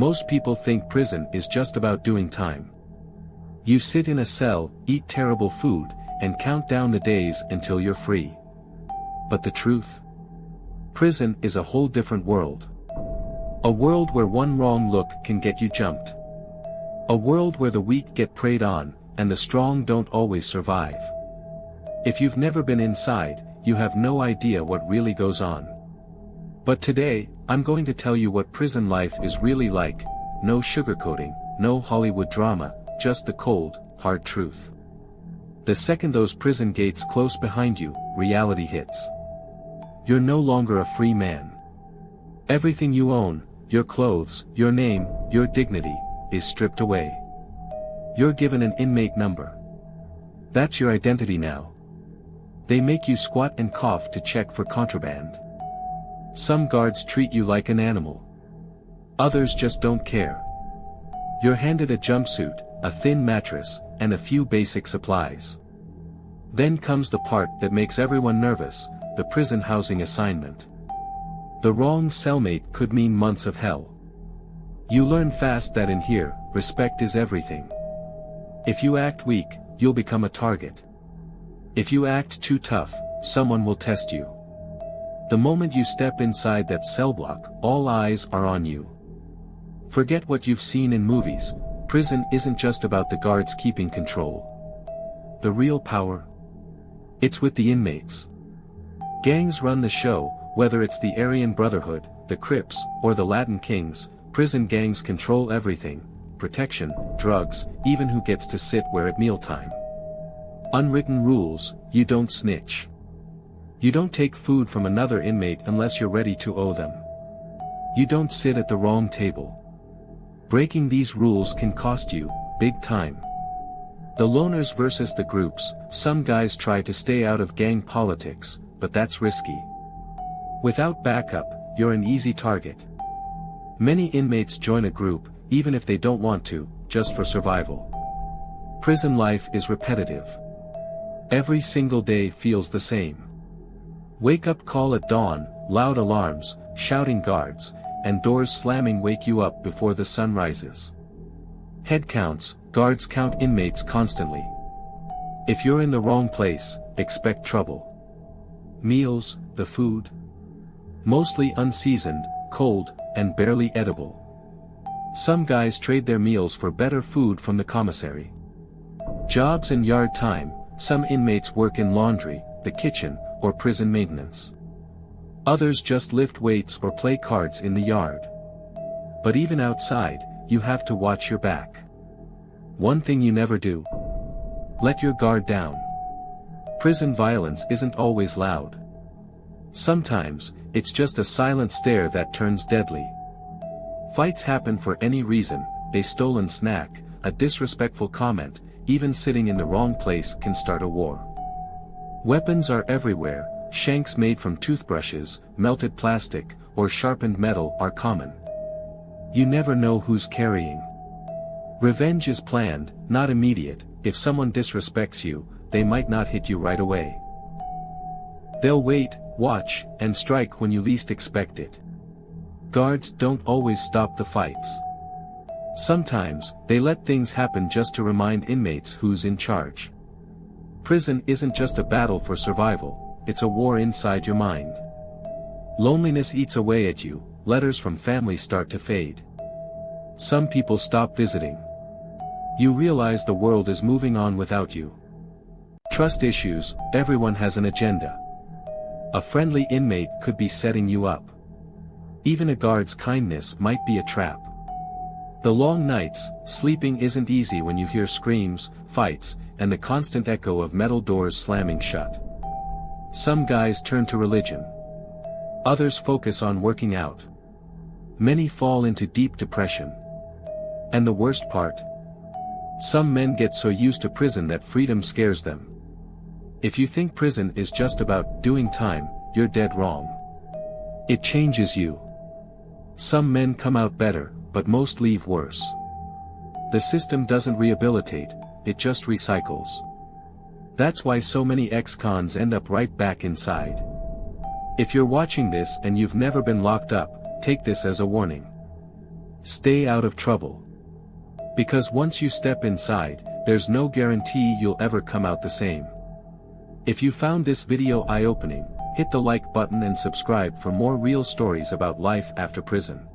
Most people think prison is just about doing time. You sit in a cell, eat terrible food, and count down the days until you're free. But the truth? Prison is a whole different world. A world where one wrong look can get you jumped. A world where the weak get preyed on, and the strong don't always survive. If you've never been inside, you have no idea what really goes on. But today, I'm going to tell you what prison life is really like. No sugarcoating, no Hollywood drama, just the cold, hard truth. The second those prison gates close behind you, reality hits. You're no longer a free man. Everything you own, your clothes, your name, your dignity, is stripped away. You're given an inmate number. That's your identity now. They make you squat and cough to check for contraband. Some guards treat you like an animal. Others just don't care. You're handed a jumpsuit, a thin mattress, and a few basic supplies. Then comes the part that makes everyone nervous, the prison housing assignment. The wrong cellmate could mean months of hell. You learn fast that in here, respect is everything. If you act weak, you'll become a target. If you act too tough, someone will test you. The moment you step inside that cell block, all eyes are on you. Forget what you've seen in movies. Prison isn't just about the guards keeping control. The real power? It's with the inmates. Gangs run the show, whether it's the Aryan Brotherhood, the Crips, or the Latin Kings. Prison gangs control everything: protection, drugs, even who gets to sit where at mealtime. Unwritten rules: you don't snitch. You don't take food from another inmate unless you're ready to owe them. You don't sit at the wrong table. Breaking these rules can cost you big time. The loners versus the groups: some guys try to stay out of gang politics, but that's risky. Without backup, you're an easy target. Many inmates join a group, even if they don't want to, just for survival. Prison life is repetitive. Every single day feels the same. Wake-up call at dawn, loud alarms, shouting guards, and doors slamming wake you up before the sun rises. Head counts: guards count inmates constantly. If you're in the wrong place, expect trouble. Meals: the food? Mostly unseasoned, cold, and barely edible. Some guys trade their meals for better food from the commissary. Jobs and yard time: some inmates work in laundry, the kitchen, or prison maintenance. Others just lift weights or play cards in the yard. But even outside, you have to watch your back. One thing you never do: let your guard down. Prison violence isn't always loud. Sometimes, it's just a silent stare that turns deadly. Fights happen for any reason: a stolen snack, a disrespectful comment, even sitting in the wrong place can start a war. Weapons are everywhere: shanks made from toothbrushes, melted plastic, or sharpened metal are common. You never know who's carrying. Revenge is planned, not immediate. If someone disrespects you, they might not hit you right away. They'll wait, watch, and strike when you least expect it. Guards don't always stop the fights. Sometimes, they let things happen just to remind inmates who's in charge. Prison isn't just a battle for survival, it's a war inside your mind. Loneliness eats away at you, letters from family start to fade. Some people stop visiting. You realize the world is moving on without you. Trust issues: everyone has an agenda. A friendly inmate could be setting you up. Even a guard's kindness might be a trap. The long nights: sleeping isn't easy when you hear screams, fights, and the constant echo of metal doors slamming shut. Some guys turn to religion. Others focus on working out. Many fall into deep depression. And the worst part? Some men get so used to prison that freedom scares them. If you think prison is just about doing time, you're dead wrong. It changes you. Some men come out better, but most leave worse. The system doesn't rehabilitate, it just recycles. That's why so many ex-cons end up right back inside. If you're watching this and you've never been locked up, take this as a warning. Stay out of trouble. Because once you step inside, there's no guarantee you'll ever come out the same. If you found this video eye-opening, hit the like button and subscribe for more real stories about life after prison.